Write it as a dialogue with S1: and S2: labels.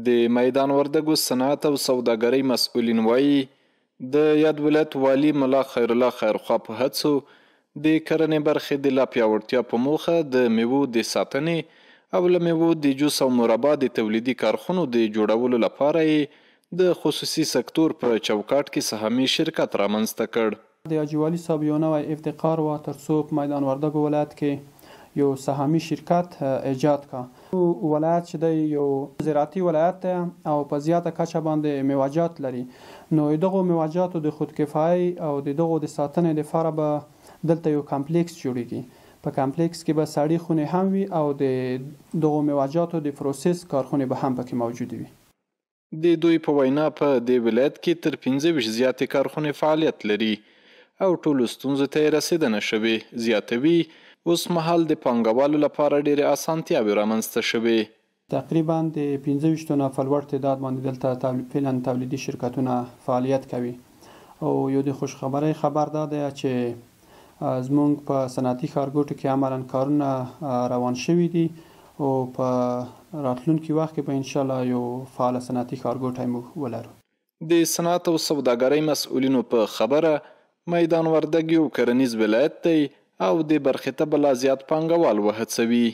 S1: د میدان وردګو صنعت او سوداګرۍ مسؤلین وایي د یاد ولایت والي ملا خیرالله خیرخوا په هڅو د کرنې برخې د لا پیاوړتیا په موخه د میوو د ساتنې او له میوو د جوس او مربا د تولیدي کارخونو د جوړولو لپاره یې د خصوصي سکتور په چوکاټ کې سهامي شرکت رامنځته کړ.
S2: د حاجي والي صاحب یو نوی ابتکار و ترڅو په میدان وردګو ولایت کې یو سهامي شرکت ایجاد کا. ولایت چې دی یو زراعتي ولایت دی او په زیاته کچه باندې میوه‌جات لري، نو دغو میوه‌جاتو د خودکفایي او دغو د ساتنې لپاره به دلته یو کمپلیکس جوړیږي. په کمپلیکس کې به سړې خونې هم وي او د دغو میوه‌جاتو د پروسس کارخونې به هم پکې موجود وي.
S1: د دوی په وینا په دې ولایت کې تر 15 زیاتې کارخونې فعالیت لري او ټولو ستونزو ته یې رسېدنه شوې. زیاتوي اوس مهال د پانګوالو لپاره ډېرې اسانتیاوې رامنځته شوې.
S2: تقریبا د 25 نه په لوړ تعداد باندې دلته فعلا تولیدي شرکتونه فعالیت کوي او یو د خوشخبرۍ خبر دا دی چې زموږ په صنعتي ښارګوټو کې عملاً کارونه روان شوي دي او په راتلونکي وخت کې به انشاءالله یو فعال صنعتي ښارګوټی موږ ولرو.
S1: د صنعت او سوداګرۍ مسؤلینو په خبره میدان وردګ یو کرنیز ولایت دی او د برخې ته به لا زیات پانګوال وهڅوي.